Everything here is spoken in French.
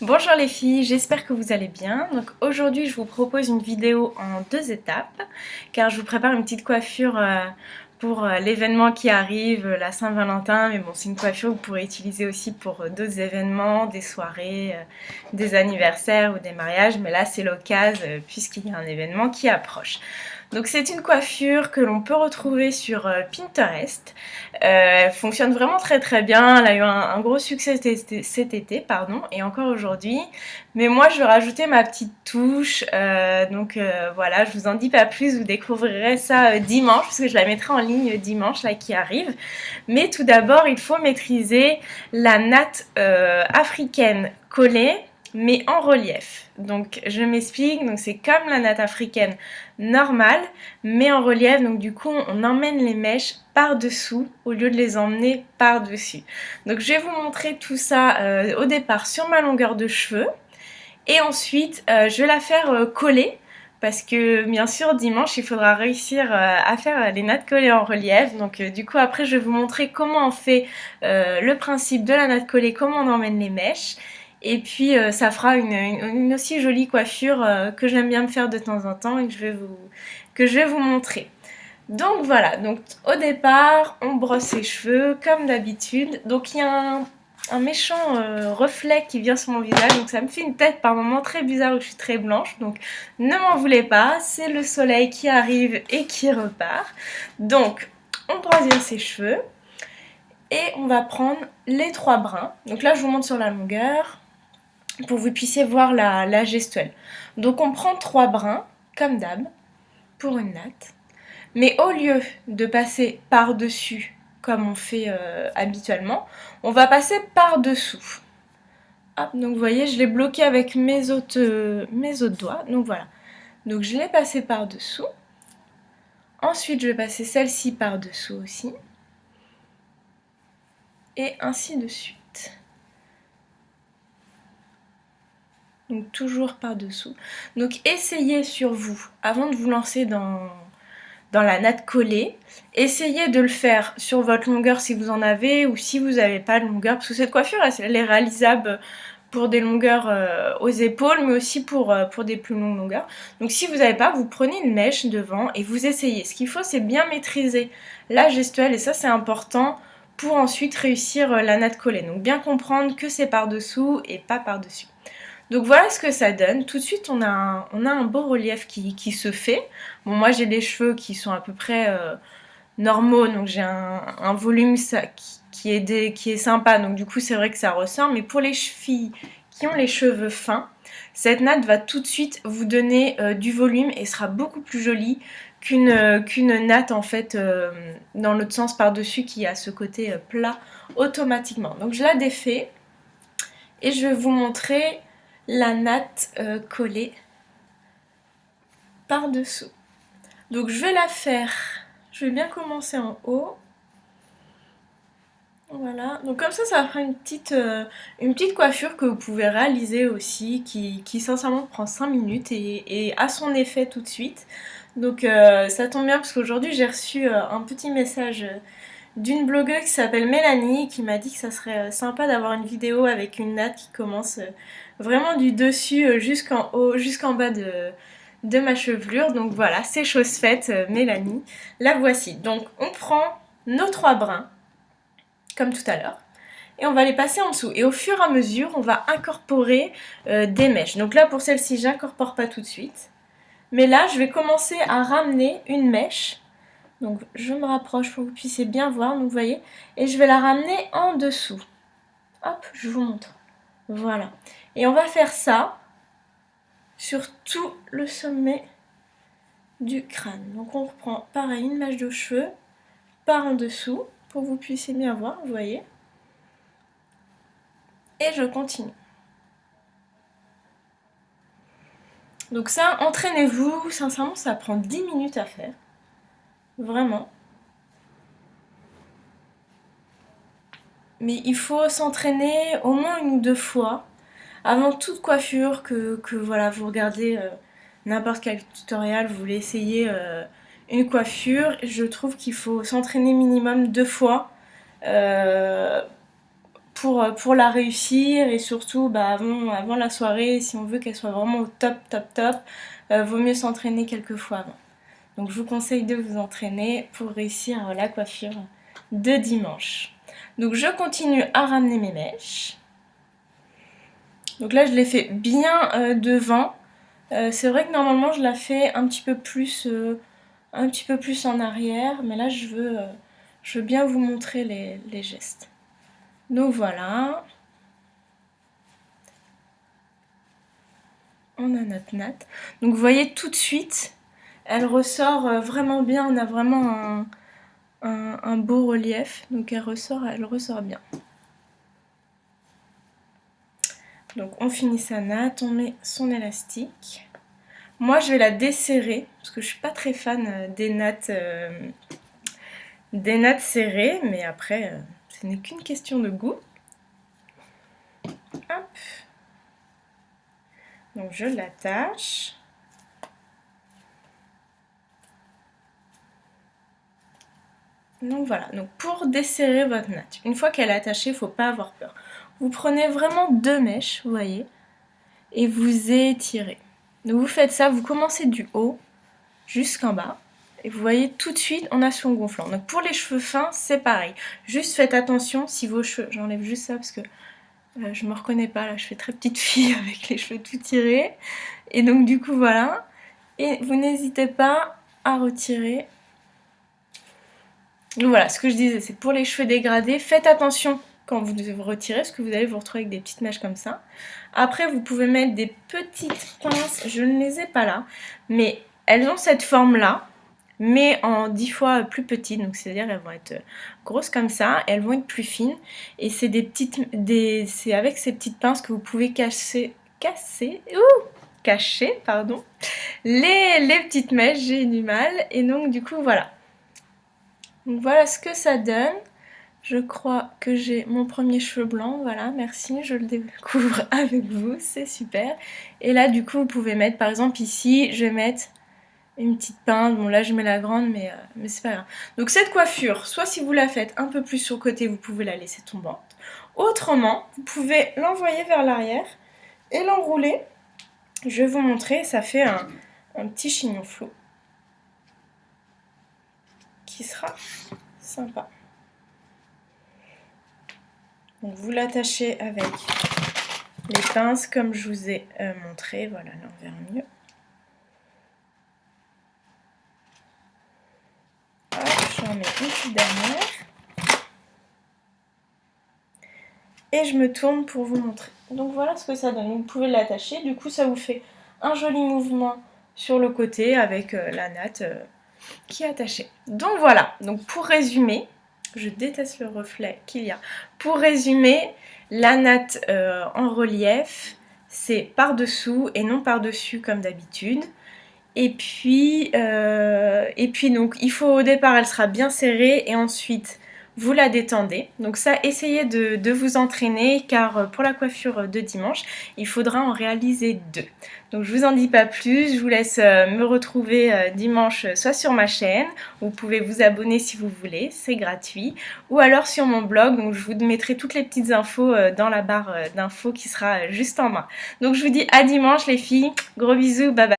Bonjour les filles, j'espère que vous allez bien. Donc aujourd'hui je vous propose une vidéo en deux étapes car je vous prépare une petite coiffure pour l'événement qui arrive, la Saint-Valentin, mais bon c'est une coiffure que vous pourrez utiliser aussi pour d'autres événements, des soirées, des anniversaires ou des mariages, mais là c'est l'occasion puisqu'il y a un événement qui approche. Donc c'est une coiffure que l'on peut retrouver sur Pinterest. Elle fonctionne vraiment très très bien. Elle a eu un gros succès cet été, pardon, et encore aujourd'hui. Mais moi je vais rajouter ma petite touche. Voilà, je vous en dis pas plus. Vous découvrirez ça dimanche parce que je la mettrai en ligne dimanche là qui arrive. Mais tout d'abord il faut maîtriser la natte africaine collée, mais en relief. Donc je m'explique, donc c'est comme la natte africaine normale, mais en relief, donc du coup on emmène les mèches par-dessous au lieu de les emmener par-dessus. Donc je vais vous montrer tout ça au départ sur ma longueur de cheveux, et ensuite je vais la faire coller, parce que bien sûr dimanche il faudra réussir à faire les nattes collées en relief. Donc du coup après je vais vous montrer comment on fait le principe de la natte collée, comment on emmène les mèches. Et puis ça fera une aussi jolie coiffure que j'aime bien me faire de temps en temps et que je vais vous montrer. Donc voilà, donc au départ on brosse ses cheveux comme d'habitude. Donc il y a un méchant reflet qui vient sur mon visage, donc ça me fait une tête par moments très bizarre où je suis très blanche, donc ne m'en voulez pas, c'est le soleil qui arrive et qui repart. Donc on brosse bien ses cheveux et on va prendre les trois brins. Donc là je vous montre sur la longueur pour que vous puissiez voir la gestuelle. Donc on prend trois brins comme d'hab pour une natte. Mais au lieu de passer par-dessus, comme on fait habituellement, on va passer par-dessous. Hop, donc vous voyez, je l'ai bloqué avec mes autres doigts. Donc voilà. Donc je l'ai passé par-dessous. Ensuite, je vais passer celle-ci par-dessous aussi. Et ainsi de suite. Donc toujours par-dessous. Donc essayez sur vous, avant de vous lancer dans la natte collée, essayez de le faire sur votre longueur si vous en avez, ou si vous n'avez pas de longueur, parce que cette coiffure elle est réalisable pour des longueurs aux épaules, mais aussi pour des plus longues longueurs. Donc si vous n'avez pas, vous prenez une mèche devant et vous essayez. Ce qu'il faut, c'est bien maîtriser la gestuelle, et ça c'est important pour ensuite réussir la natte collée. Donc bien comprendre que c'est par-dessous et pas par-dessus. Donc voilà ce que ça donne. Tout de suite on a un beau relief qui se fait. Bon, moi j'ai des cheveux qui sont à peu près normaux, donc j'ai un volume qui est sympa, donc du coup c'est vrai que ça ressort. Mais pour les filles qui ont les cheveux fins, cette natte va tout de suite vous donner du volume et sera beaucoup plus jolie qu'une natte en fait dans l'autre sens par-dessus qui a ce côté plat automatiquement. Donc je la défais et je vais vous montrer la natte collée par-dessous. Donc je vais la faire, je vais bien commencer en haut. Voilà, donc comme ça fera une petite coiffure que vous pouvez réaliser aussi, qui sincèrement prend 5 minutes et a son effet tout de suite. Donc ça tombe bien parce qu'aujourd'hui j'ai reçu un petit message d'une blogueuse qui s'appelle Mélanie, qui m'a dit que ça serait sympa d'avoir une vidéo avec une natte qui commence vraiment du dessus jusqu'en haut, jusqu'en bas de ma chevelure. Donc voilà, c'est chose faite, Mélanie. La voici. Donc on prend nos trois brins, comme tout à l'heure, et on va les passer en dessous. Et au fur et à mesure, on va incorporer des mèches. Donc là, pour celle-ci, j'incorpore pas tout de suite. Mais là, je vais commencer à ramener une mèche. Donc je me rapproche pour que vous puissiez bien voir, donc vous voyez, et je vais la ramener en dessous. Hop, je vous montre. Voilà. Et on va faire ça sur tout le sommet du crâne. Donc on reprend pareil une mèche de cheveux par en dessous pour que vous puissiez bien voir, vous voyez. Et je continue. Donc ça, entraînez-vous, sincèrement ça prend 10 minutes à faire. Vraiment. Mais il faut s'entraîner au moins une ou deux fois avant toute coiffure que voilà, vous regardez n'importe quel tutoriel, vous voulez essayer une coiffure. Je trouve qu'il faut s'entraîner minimum 2 fois pour la réussir et surtout bah, avant la soirée, si on veut qu'elle soit vraiment au top, vaut mieux s'entraîner quelques fois avant. Donc je vous conseille de vous entraîner pour réussir la coiffure de dimanche. Donc je continue à ramener mes mèches. Donc là je les fais bien devant. C'est vrai que normalement je la fais un petit peu plus en arrière, mais là je veux bien vous montrer les gestes. Donc voilà. On a notre natte. Donc vous voyez tout de suite, elle ressort vraiment bien, on a vraiment un beau relief, donc elle ressort bien. Donc on finit sa natte, on met son élastique. Moi je vais la desserrer, parce que je suis pas très fan des nattes serrées, mais après ce n'est qu'une question de goût. Hop. Donc je l'attache. Donc voilà, donc pour desserrer votre natte, une fois qu'elle est attachée, il ne faut pas avoir peur. Vous prenez vraiment 2 mèches, vous voyez, et vous étirez. Donc vous faites ça, vous commencez du haut jusqu'en bas, et vous voyez tout de suite on a son gonflant. Donc pour les cheveux fins, c'est pareil. Juste faites attention si vos cheveux, j'enlève juste ça parce que je me reconnais pas, là je fais très petite fille avec les cheveux tout tirés. Et donc du coup voilà, et vous n'hésitez pas à retirer. Donc voilà, ce que je disais, c'est pour les cheveux dégradés, faites attention quand vous retirez, parce que vous allez vous retrouver avec des petites mèches comme ça. Après, vous pouvez mettre des petites pinces, je ne les ai pas là, mais elles ont cette forme-là, mais en 10 fois plus petites, donc c'est-à-dire elles vont être grosses comme ça, et elles vont être plus fines, et c'est c'est avec ces petites pinces que vous pouvez cacher les petites mèches, j'ai du mal, et donc du coup voilà. Donc voilà ce que ça donne. Je crois que j'ai mon premier cheveu blanc, voilà, merci, je le découvre avec vous, c'est super. Et là du coup vous pouvez mettre, par exemple ici, je vais mettre une petite pince, bon là je mets la grande mais c'est pas grave. Donc cette coiffure, soit si vous la faites un peu plus sur le côté, vous pouvez la laisser tombante. Autrement, vous pouvez l'envoyer vers l'arrière et l'enrouler. Je vais vous montrer, ça fait un petit chignon flou qui sera sympa. Donc vous l'attachez avec les pinces comme je vous ai montré. Voilà, là on verra mieux. Hop, j'en mets une petite dernière. Et je me tourne pour vous montrer. Donc voilà ce que ça donne. Vous pouvez l'attacher. Du coup, ça vous fait un joli mouvement sur le côté avec la natte qui est attachée. Donc voilà. Donc pour résumer, je déteste le reflet qu'il y a. Pour résumer, la natte en relief, c'est par-dessous et non par-dessus comme d'habitude. Et puis donc il faut au départ elle sera bien serrée et ensuite vous la détendez. Donc ça, essayez de vous entraîner car pour la coiffure de dimanche, il faudra en réaliser 2. Donc je vous en dis pas plus, je vous laisse me retrouver dimanche soit sur ma chaîne, vous pouvez vous abonner si vous voulez, c'est gratuit, ou alors sur mon blog, donc je vous mettrai toutes les petites infos dans la barre d'infos qui sera juste en bas. Donc je vous dis à dimanche les filles, gros bisous, bye bye.